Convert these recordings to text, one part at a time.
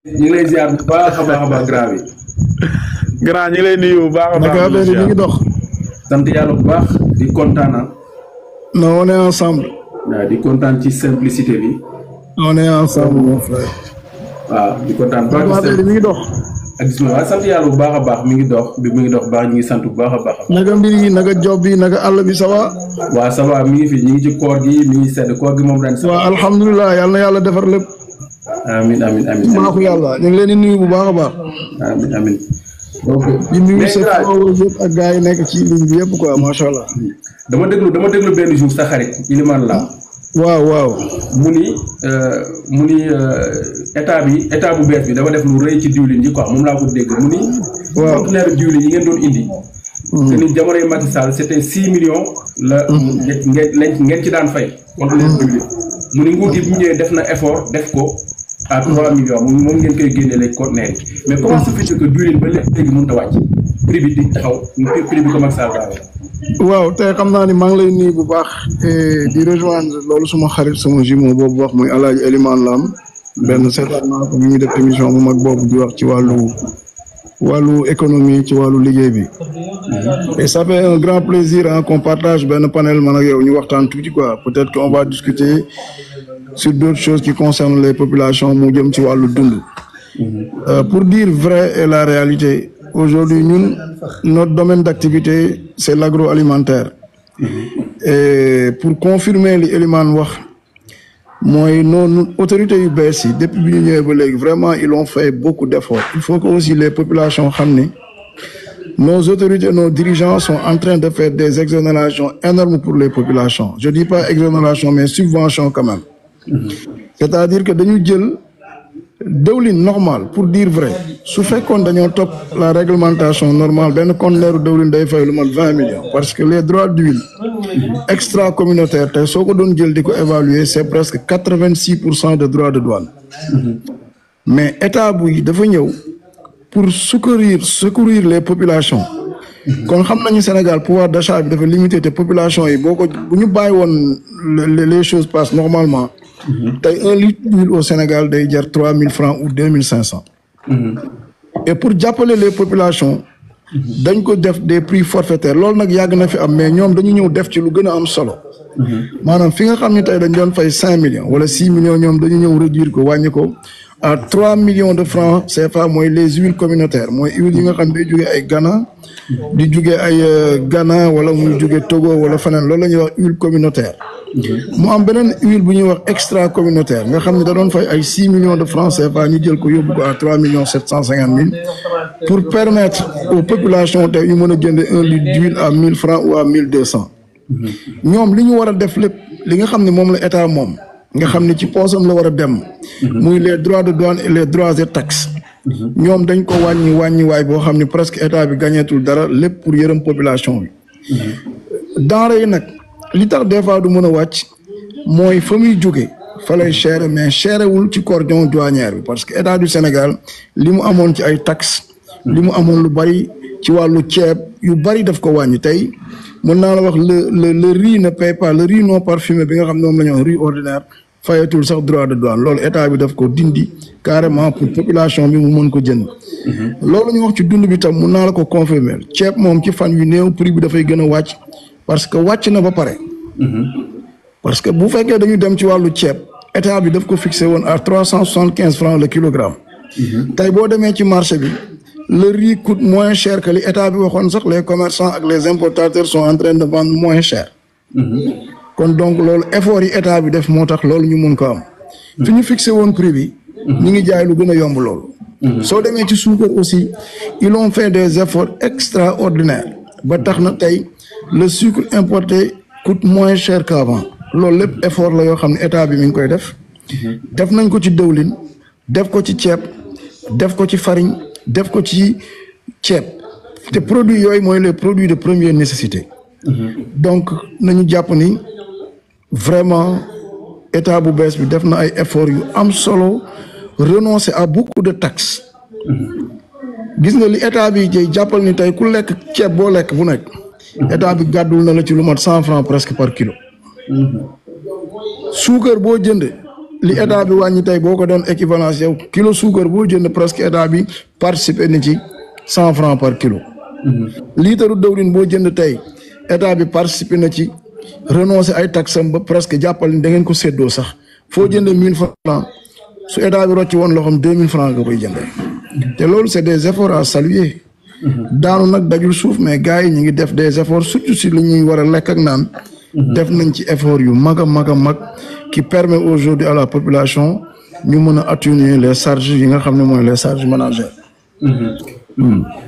ñu ngi lay ziar bu baax a baax grand bi. grand ñu ngi lay nuyu bu baax a baax. naka affaire yi mi ngi dox. sant yàlla bu baax di kontaan. non on est ensemble. waaw di kontaan ci simplicité bi. on est ensemble mon frère. waaw di kontaan baax. affaire yi mi ngi dox. ak gis nga waaw sant yàlla bu baax a baax mi ngi dox bi mi ngi dox baax ñu ngi sant bu baax a baax. naka mbir yi naka job bi naka àll bi ça va. waaw ça va mi ngi fi ñu ngi ci koor gi mi ngi sedd koor gi moom ren. waaw alhamdulilah yàlla na yàlla defar lépp. amiin amiin amiin. maaxu yàlla ñu ngi leen di nuyu bu baax a baax. amiin amiin. donc di nuyu sa yëpp ak gars yi nekk ci ligne bi yëpp quoi macha allah. dama déglu benn jour sa xarit Ilimane la. waaw. mu ni état bu bees bi dafa def lu rëy ci diwlin yi quoi moom laa ko dégg mu ni. waaw conteneur diwlin yi ngeen doon indi. te ni jamonoy Macky Sall c'était 6 millions. la ngeen ci daan fay. conteneur diwlin mu ni nguur gi bu ñëwee def na effort def ko à 3 millions moom ngeen koy génnee les conteneurs yi mais comment se fait que diwlin ba léegi mënut a wàcc prix bi di taxaw prix bi ko Macky Sall gaawee. waaw tey xam naa ni maa ngi lay nuyu bu baax di rejoindre loolu suma xarit sama jumeau boobu wax muy El Hadj Elimane Lam benn seetaan naa ko mi ngi def émission bu mag boobu di wax ci wàllu économie ci wàllu liggéey bi et ça fait un grand plaisir qu'on partage benn panel man ak yow ñu waxtaan tuuti quoi peut-être qu'on va discuter sur d'autres choses qui concernent les populations mu jëm ci wàllu dund. Pour dire vrai et la réalité aujourd'hui ñun notre domaine d'activité c'est l'agroalimentaire et pour confirmer li Elimane wax mooy noonu autorités yu bees yi depuis bi ñu ñëwee ba léegi vraiment ils ont fait beaucoup d'efforts. Il faut que aussi les populations xam ni nos autorités nos dirigeants sont en train de faire des exonérations énormes pour les populations. Je dis pas exonération mais subvention quand même. C'est-à-dire que dañu jël dëwlin normal pour dire vrai su fekkoon dañoo topp la réglementation normale benn conteneur dëwlin day fay lu mat 20 millions parce que les droits d'huile extra communautaire tey soo ko doon jël di ko évaluer c'est presque 86% de droits de douane. Mais état buy dafa ñëw pour secourir les populations. kon xam nañu Sénégal pouvoir d'achat bi dafa limité te population yi boo ko bu ñu bàyyi woon les choses passent normalement. tey 1 litre d'huile au Sénégal day jar 3000 francs ou 2500. Et pour jàppale les populations. dañ ko def des prix forfaitaires loolu nag yàgg na fi am mais ñoom dañu ñëw def ci lu gën a am solo. maanaam fi nga xam ne tey dañ doon fay 5 millions wala 6 millions ñoom dañu ñëw réduire ko wàññi ko à 3 millions de francs CFA mooy les huiles communautaires mooy huile yi nga xam ne day jógee ay Ghana. di jógee ay Ghana wala muy jógee Togo wala feneen loolu la ñuy wax huile communautaire. mu am beneen huile bu ñuy wax extra communautaire nga xam ne da doon fay ay 6 millions de francs CFA ñu jël ko yóbbu ko à 3 millions 750 000 pour permettre aux populations tey ñu mën a jënd 1 litre d'huile à 1000 francs ou à 1200. ñoom li ñu war a def lépp li nga xam ne moom la état moom nga xam ne ci poosam la war a dem. muy les droits de douane et les droits et taxes. ñoom dañ ko wàññi waay boo xam ne presque état bi gagnetul dara lépp pour yërëm population bi. denrée yi nag. li tax des fois du mën a wàcc mooy fa muy jóge fa lay cher mais cherewul ci cordon douanière bi parce que état du Sénégal li mu amoon ci ay taxes li mu amoon lu bari ci wàllu ceeb yu bari daf ko wàññi tey mën naa la wax le riz ne paie pas le riz non parfumé bi nga xam ne moom la ñu wax riz ordinaire fayatul sax droit de douane loolu état bi daf ko dindi carrément pour population bi mu mën ko jënd. loolu ñu wax ci dund bi tam mën naa la ko confirmer ceeb moom ci fan yu néew prix bi dafay gën a wàcc. parce que wàcc na ba pare. parce que bu fekkee dañu dem ci wàllu ceeb état bi daf ko fixé woon à 375 francs le kilogramme. tey boo demee ci marché bi le riz coûte moins cher que li état bi waxoon sax les commerçants ak les importateurs sont en train de vendre moins cher. kon donc loolu effort yi état bi def moo tax loolu ñu mun ko am. fi ñu fixé woon prix bi. ñu ngi jaay lu gën a yomb loolu. soo demee ci suukar aussi ils ont fait des efforts extraordinaires ba tax na tey. Le sucre importé coûte moins cher qu'avant loolu lépp effort la yoo xam ne état bi mi ngi koy def. def nañ ko ci dëwlin def ko ci ceeb def ko ci farine def ko ci ceeb te produits yooyu mooy les produits de première nécessité. donc nañu jàpp ni vraiment état bu bees bi def na ay efforts yu am solo renoncer à beaucoup de taxes. gis nga li état bi jëy jàppal ni tey ku lekk ceeb boo lekk bu nekk. état bi gàddul na la ci lu mat 100 francs presque par kilo. suukar boo jënd li état bi wàññi tey boo ko doon équivalence yow kilo suukar boo jënd presque état bi participer na ci 100 francs par kilo. litre dawlin boo jënd tey état bi participer na ci renoncer ay taxam ba presque jàppal ni da ngeen ko séddoo sax foo jëndee 1000 francs su état bi rocci woon loxoom 2000 francs nga koy jëndee. te loolu c'est des efforts à saluer. daanu nag dajul suuf mais gars yi ñu ngi def des efforts surtout si li ñuy war a lekk ak naan. def nañ ci effort yu mag a mag a mag qui permet aujourd'hui à la population ñu mën a atténuer les charges yi nga xam ne mooy les charges ménagères.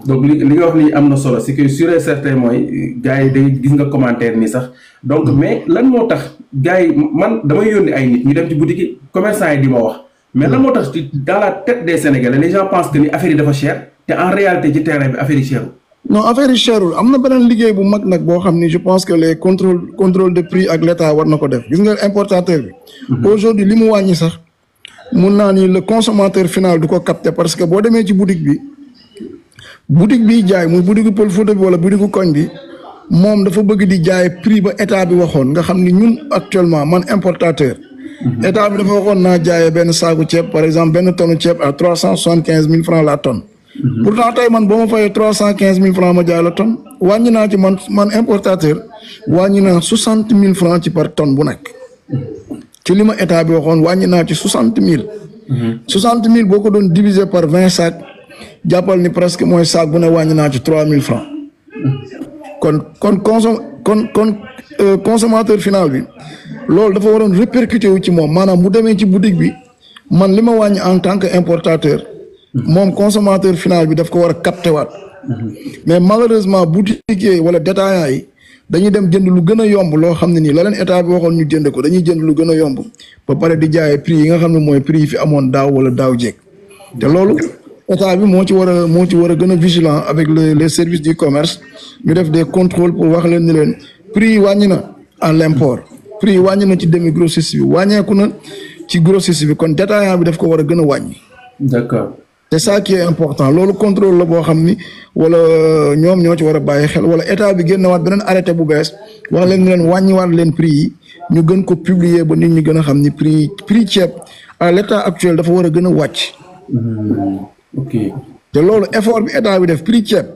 donc li nga wax ni am na solo c'est que sûr et certain mooy gars yi day gis nga commentaire nii sax donc mais lan moo tax gars yi man damay yónni ay nit ñu dem ci boutique yi commerçant yi di ma wax mais lan moo tax dans la tête des Sénégalais les gens pensent que ni affaire yi dafa cher te en réalité ci terrain bi affaire yi cherul. non affaire yi cherul am na beneen liggéey bu mag nag boo xam ni je pense que les contrôle de prix ak l'état war na ko def gis nga importateur bi. aujourd'hui li mu wàññi sax mun naa ni le consommateur final du ko capter parce que boo demee ci boutique bi jaay muy boutique Pël Fuuta bi wala boutique koñ bi moom dafa bëgg di jaay prix ba état bi waxoon nga xam ni ñun actuellement man importateur. état bi dafa waxoon naa jaayee benn saaku ceeb par exemple benn tonne ceeb à 375 000 francs la tonne. pourtant tey man boo ma fayee 315 000 francs ma jaay la tonne wàññi naa ci man importateur wàññi naa 60 000 francs ci par tonne bu nekk. ci li ma état bi waxoon wàññi naa ci 60 000. 60 000 boo ko doon diviser par 20 sacs jàppal ni presque mooy sac bu ne wàññi naa ci 3 000 francs. kon consommateur final bi loolu dafa waroon répercuter wu ci moom maanaam bu demee ci boutique bi man li ma wàññi en tant que importateur. moom consommateur final bi daf ko war a capter waat. mais malheureusement boutiquier wala détaillant yi dañuy dem jënd lu gën a yomb loo xam ne nii la leen état bi waxoon ñu jënd ko dañuy jënd lu gën a yomb ba pare di jaayee prix yi nga xam ne mooy prix yi fi amoon daaw wala daaw jéeg te loolu état bi moo ci war a gën a vigilant avec les services du commerce ñu def des contrôles pour wax leen ni leen prix yi wàññi na en l'import prix yi wàññi na ci demi grossiste bi wàññeeku na ci grossiste bi kon détaillant bi daf ko war a gën a wàññi. D'accord. c'est ça qui est important loolu contrôle la boo xam ni wala ñoom ñoo ci war a bàyyi xel wala état bi génnewaat beneen arrêté bu bees wax leen ni leen wàññiwaat leen prix yi ñu gën ko publier ba nit ñi gën a xam ni prix ceeb à l'état actuel dafa war a gën a wàcc. ok te loolu effort bi état bi def prix ceeb.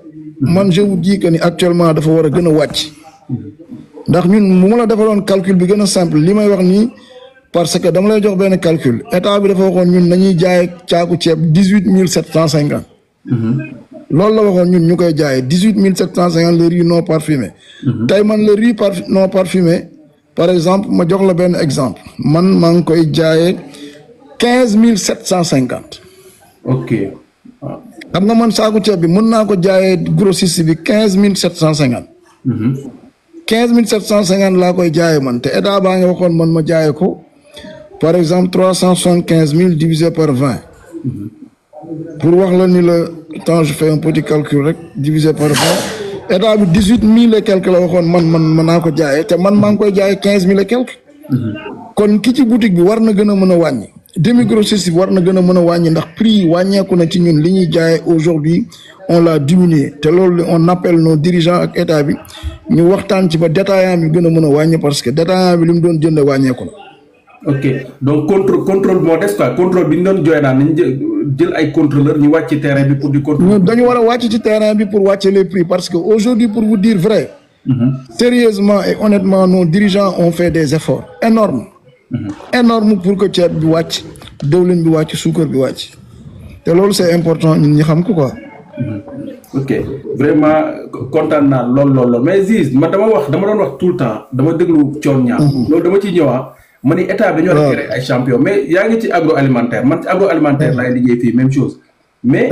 man je vous dis que ni actuellement dafa war a gën a wàcc. ndax ñun bu ma la defaloon calcul bi gën a simple li may wax nii. parce que dama lay jox benn calcul état bi dafa waxoon ñun nañuy jaay caaku ceeb 18 750. loolu la waxoon ñun ñu koy jaayee 18 750 le riz non parfumé. tey man le riz non parfumé par exemple ma jox la benn exemple man maa ngi koy jaayee 15 750. ok. xam nga man saaku ceeb bi mën naa ko jaayee grossiste bi 15 750. 15 750 laa koy jaayee man te état baa ngi waxoon man ma jaayee ko. par exemple 375 000 divisé par 20. pour wax la ni la temps je fais un petit calcul rek divisé par 20 état bi 18 000 et quelque la waxoon man naa ko jaayee te man maa ngi koy jaayee 15 000 et quelque. kon ki ci boutique bi war na gën a mën a wàññi. demi grossiste bi war na gën a mën a wàññi ndax prix yi wàññeeku na ci ñun li ñuy jaayee aujourd'hui on l'a diminué te loolu on appelle nos dirigeants ak état bi ñu waxtaan ci ba détaillant bi gën a mën a wàññi parce que détaillant bi li mu doon jënd wàññeeku na. ok donc contrôle moo des quoi contrôle bi ñu doon jooy naan nañu jël ay contrôleurs ñu wàcc ci terrain bi pour di contrôler. dañu war a wàcc ci terrain bi pour wàcce les prix parce que aujourd'hui pour vous dire vrai. Sérieusement et honnêtement nos dirigeants ont fait des efforts énormes. Énormes pour que ceeb bi wàcc dëwlin bi wàcc suukar bi wàcc te loolu c'est important ñun ñi xam ko quoi. ok vraiment kontaan naa lool mais Ziz man dama doon wax tout le temps dama déglu coon ñaar. loolu dama ciy ñëwaat. ma ni état bi dañoo récupéré ay champion mais yaa ngi ci agroalimentaire man ci agroalimentaire laay liggéey fii même chose mais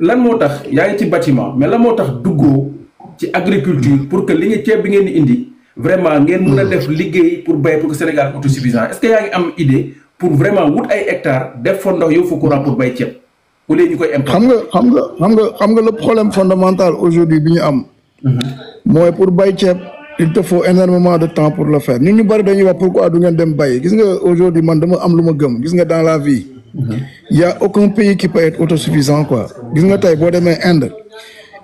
lan moo tax yaa ngi ci bâtiment mais lan moo tax duggoo ci agriculture pour que li nga ceeb bi ngeen di indi vraiment ngeen mën a def liggéey pour bay pour que Sénégal autosuffisant est-ce que yaa ngi am idée pour vraiment wut ay hectares def fa ndox yow fa courant pour bay ceeb au lieu ñu koy importer. xam nga le problème fondamental aujourd'hui bi ñu am mooy pour bay ceeb il te faut énormément de temps pour le faire nit ñu bari dañuy wax pourquoi du ngeen dem bay gis nga aujourd'hui man dama am lu ma gëm gis nga dans la vie il y a aucun pays qui peut être autosuffisant quoi gis nga tey boo demee Inde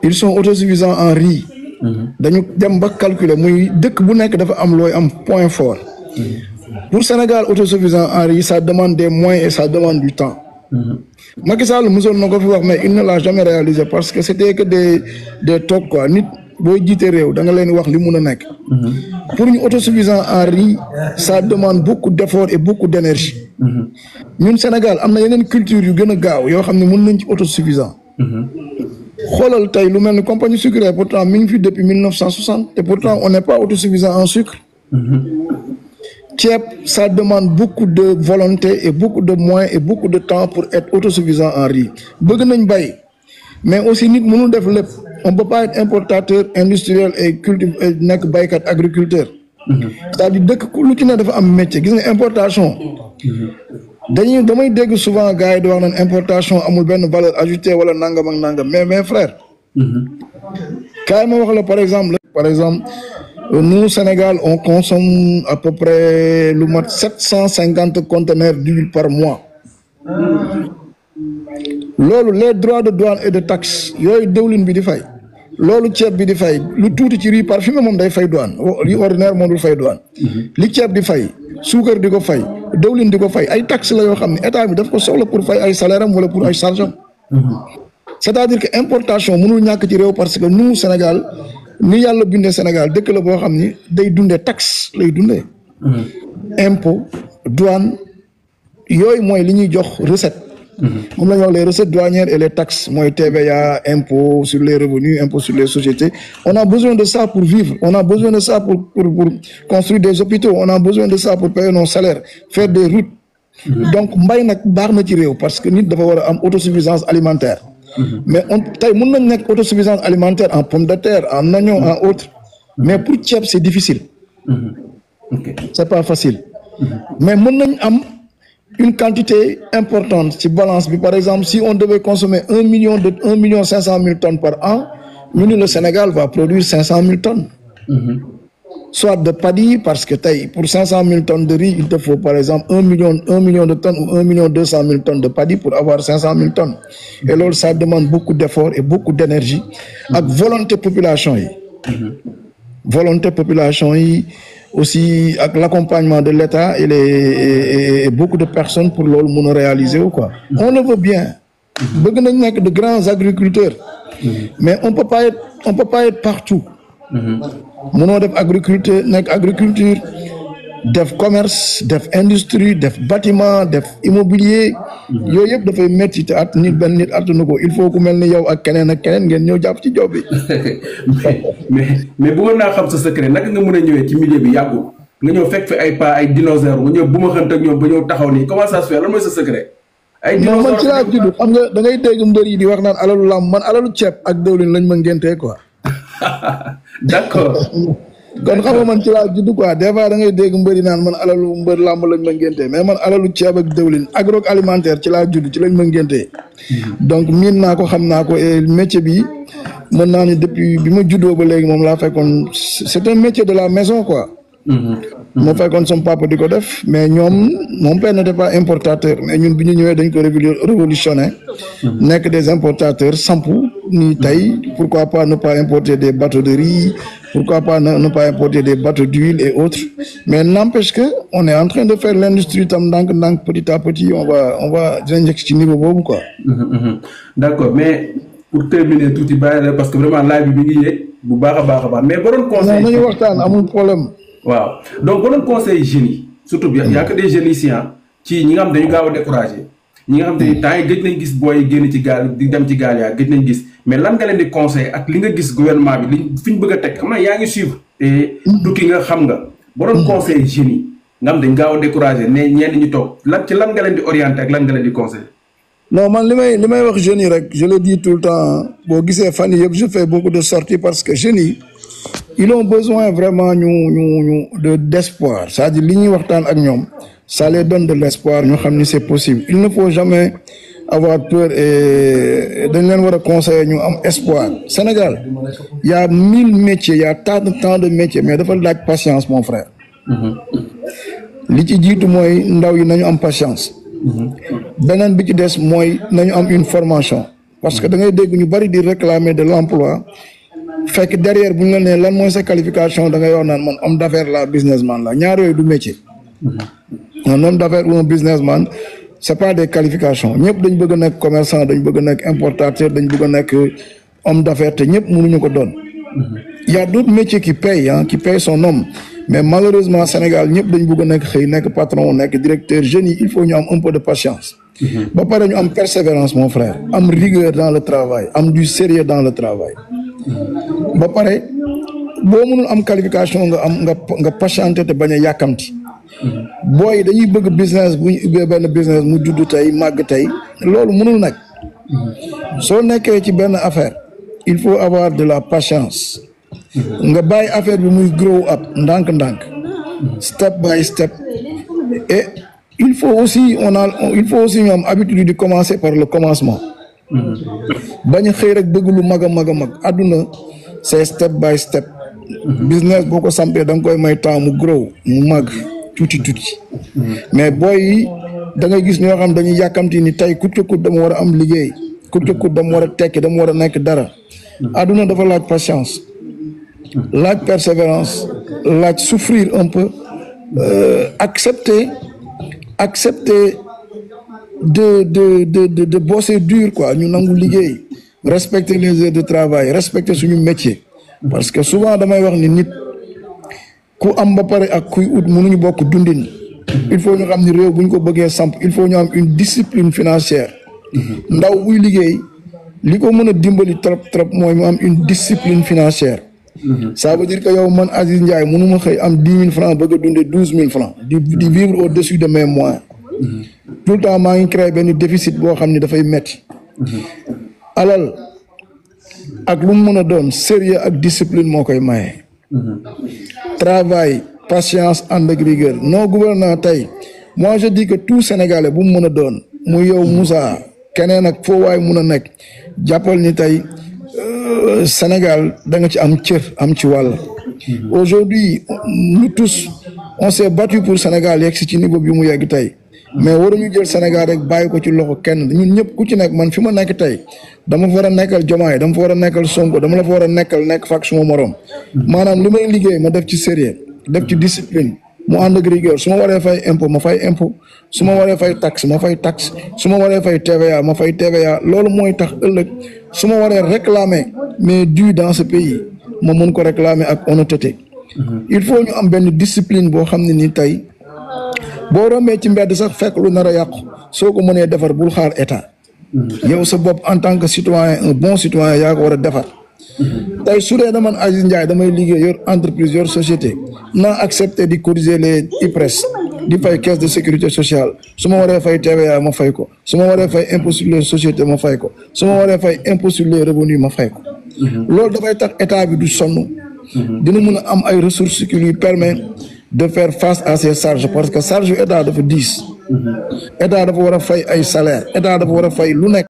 ils sont autosuffisants en riz dañu dem ba calculer muy dëkk bu nekk dafa am looy am point fort pour Sénégal autosuffisant en riz ça demande des moyens et ça demande du temps. Macky Sall mosoon na ko fi wax mais il ne l'a jamais réalisé parce que c'était que des toog quoi nit boo jiite réew da nga leen wax li mun a nekk. Pour ñu autosuffisant en riz ça demande beaucoup d'efforts et beaucoup d'énergie. ñun Sénégal am na yeneen culture yu gën a gaaw yoo xam ne mën nañ ci autosuffisant. xoolal tey lu mel ni compagnie sucrière pourtant mi ngi fi depuis 1960 et pourtant on n'est pas autosuffisant en sucre. ceeb ça demande beaucoup de volonté et beaucoup de moyens et beaucoup de temps pour être autosuffisant en riz bëgg nañ bay mais aussi nit mënul def lépp on peut pas être importateur industriel et nekk baykat agriculteur. c'est-à-dire dëkk lu ci ne dafa am métier gis nga importation. damay dégg souvent gars yi di wax naan importation amul benn valeur ajoutée wala nangam ak nangam mais frère. kaay ma wax la par exemple. Nous, Sénégal, on consomme à peu près le mat 750 conteneurs d'huile par mois. Loolu les droits de douane et de taxes yooyu dëwlin bi di fay loolu ceeb bi di fay lu tuuti ci riz parfumé moom day fay douane riz ordinaire moom dul fay douane. li ceeb di fay suukar di ko fay dëwlin di ko fay ay taxes la yoo xam ne état bi daf ko soxla pour fay ay salaire am wala pour ay charge am. c'est-à-dire que importation mënul ñàkk ci réew parce que nous Sénégal. ni yàlla bindee Sénégal dëkk la boo xam ni day dundee taxe lay dundee. impôt douane yooyu mooy li ñuy jox recette. moom la ñuy wax les recettes douanières et les taxes mooy TVA impôt sur les revenus impôt sur les sociétés on a besoin de ça pour vivre on a besoin de ça pour construire des hôpitaux on a besoin de ça pour payer nos salaires faire des routes. Donc mbay nag baax na ci réew parce que nit dafa war a am autosuffisance alimentaire. Mais tey mën nañ nekk autosuffisance alimentaire en pommes de terre en oignons en autres mais pour ceeb c'est difficile. C'est pas facile. Mais mën nañ am une quantité importante ci balance bi par exemple si on devait consommer 1 million 500 000 tonnes par an ñu ni le Sénégal va produire 500 000 tonnes. Soit de paddy parce que tey pour 500 000 tonnes de riz il te faut par exemple 1 million de tonnes ou 1 200 000 tonnes de paddy pour avoir 500 000 tonnes. Et loolu ça demande beaucoup d'efforts et beaucoup d'énergie ak volonté population yi. Volonté population yi aussi ak l'accompagnement de l'État et beaucoup de personnes pour loolu mën a réaliser wu quoi. On le veut bien. Bëgg nañ nekk de grands agriculteurs. Mais on peut pas être partout. Mënoo def agriculture def commerce def industrie def bâtiment def immobilier yooyu yëpp dafay métti te at nit benn nit attanu ko il faut ku mel ni yow ak keneen ngeen ñëw jàpp ci job bi. mais bëggoon naa xam sa secret naka nga mën a ñëwee ci milieu bi yàggul nga ñëw fekk fi ay pas ay dinosaures nga ñëw bu ma xënt ak ñoom ba ñëw taxaw nii comment ça se fait lan mooy sa secret. ay dinosaures man ci laa judd xam nga da ngay dégg mbër yi di wax naan alalu làmb man alalu ceeb ak dëwlin lañ ma ngéntee quoi. D'accord. kon xam nga man ci laa judd quoi des fois da ngay dégg mbëri naan man alalu mbër làmb lañ ma ngéntee mais man alalu ceeb ak dëwlin agroalimentaire ci laa judd ci lañ ma ngéntee. Donc miin naa ko xam naa ko et métier bi mën naa ni depuis bi ma juddoo ba léegi moom laa fekkoon c'est un métier de la maison quoi. moo fekkoon sama papa di ko def mais ñoom mon père n'était pas importateur mais ñun bi ñu ñëwee dañ ko révolutionné. nekk des importateurs sampu ni tey pourquoi pas ne pas importer des bateaux de riz pourquoi pas ne pas importer des bateaux d'huile et autres mais n'empêche que on est en train de faire l'industrie tam ndànk petit à petit on va dinañ njëkk ci niveau boobu quoi. D'accord mais pour terminer tuuti bàyyi la parce que vraiment laaj bi mi ngi yéeg bu baax a baax mais ba doon conseil nañu waxtaan amul problème. waaw donc ba doon conseil jeunes yi surtout y a que des jeunes ici ci ñi nga xam dañu gaaw a découragé ñi nga xam te ni temps yi gëj nañ gis booy génn ci gaal di dem ci gaal yaa gëj nañ gis mais lan nga leen di conseil ak li nga gis gouvernement bi li fi ñu bëgg a teg xam na yaa ngi suivre te tukki nga xam nga ba doon conseil jeunes yi nga xam dañ gaaw a découragé ne ñenn ñu toog lan ci lan nga leen di orienté ak lan nga leen di conseil. Non man li may wax jeunes yi rek je le dis tout le temps boo gisee fan yii yëpp je fais beaucoup de sorties parce que jeunes yi ils ont besoin vraiment d'espoir c'est-à-dire li ñuy waxtaan ak ñoom ça les donne de l'espoir ñu xam ni c'est possible il ne faut jamais avoir peur et dañ leen war a conseiller ñu am espoir. Sénégal y a 1000 métiers y a tant de métiers mais dafa laaj patience mon frère. li ci jiitu mooy ndaw yi nañu am patience. beneen bi ci des mooy nañu am une formation parce que da ngay dégg ñu bari di réclamer de l'emploi fekk derrière bu ñu la nee lan mooy sa qualification da ngay wax naan man homme d'affaires la businessman la ñaar yooyu du métier. un homme d'affaires ou un businessman c'est pas des qualifications ñëpp dañ bëgg a nekk commerçant dañ bëgg a nekk importateur dañ bëgg a nekk homme d'affaires te ñëpp mënuñu ko doon. Il y a d'autres métiers qui payent son nom mais malheureusement Sénégal ñëpp dañ bëgg a nekk xëy nekk patron nekk directeur jeunes yi il faut ñu am un peu de patience. ba pare ñu am persévérance mon frère am rigueur dans le travail am du sérieux dans le travail. ba pare boo mënul am qualification nga patienté te bañ a yàkkamti. booy dañuy bëgg business bu ñu ubbee benn business mu judd tey màgg tey loolu mënul nag. soo nekkee ci benn affaire il faut avoir de la patience. nga bàyyi affaire bi muy grow up ndànk-ndànk. step by step. et il faut aussi ñu am habitude di commencer par le commencement. bañ a xëy rek bëgg lu mag a mag a mag àdduna c'est step by step. business boo ko sampee da nga koy may temps mu grow mu mag tuuti. mais booy yi da ngay gis ñoo xam dañuy yàkkamti ni tey kut kut dama war a am liggéey kut kut dama war a tekki dama war a nekk dara. àdduna dafa laaj patience. laaj persévérance laaj souffrir un peu accepter de bosser dur quoi ñu nangu liggéey respecter les heures de travail respecter suñu métier parce que souvent damay wax ni nit ku am ba pare ak kuy ut mënuñu bokk dundin il faut ñu xam ni réew bu ñu ko bëggee samp il faut ñu am une discipline financière ndaw buy liggéey li ko mën a dimbali trop mooy mu am une discipline financière. Ça veut dire que yow man Aziz Ndiaye mënuma xëy am 10 000 francs bëgg a dundee 12 000 francs di vivre au-dessus de mes moyens. tout le temps maa ngi créé benn déficit boo xam ni dafay metti. alal ak lu mu mën a doon sérieux ak discipline moo koy maye. travail patience ànd ak rigueur nos gouvernants tey moi je dis que tout Sénégalais bu mu mën a doon muy yow Moussa keneen ak foo waay mun a nekk jàppal ni tey Sénégal da nga ci am cër am ci wàll. aujourd'hui nous tous on s'est battu pour Sénégal yegg si ci niveau bi mu yegg tey mais waruñu jël Sénégal rek bàyyi ko ci loxo kenn ñun ñëpp ku ci nekk man fi ma nekk tey dama fa war a nekkal Diomaye dama fa war a nekkal Sonko dama la fa war a nekkal nekk fa ak suma morom maanaam li may liggéey ma def ci sérieux def ci discipline mu ànd ak rigueur su ma waree fay impôt ma fay impôt su ma waree fay taxe ma fay taxe su ma waree fay TVA ma fay TVA loolu mooy tax ëllëg su ma waree réclamer mes dûs dans ce pays ma mën ko réclamer ak honnêteté. il faut ñu am benn discipline boo xam ne ni tey boo rombee ci mbedd sax fekk lu nar a yàqu soo ko mënee defar bul xaar état. yow sa bopp en tant que citoyen un bon citoyen yaa ko war a defar. tey su dee man Aziz Ndiaye damay liggéey yor entreprise yor société naa accepté di cotiser les IPRES di fay caisse de sécurité sociale su ma waree fay TVA ma fay ko su ma waree fay impôt sur les sociétés ma fay ko su ma waree fay impôt sur les revenus ma fay ko. loolu dafay tax état bi du sonn. dina mën a am ay ressources qui lui permet de faire face à ces charges parce que charge yu état dafa diis. état dafa war a fay ay salaire état dafa war a fay lu nekk.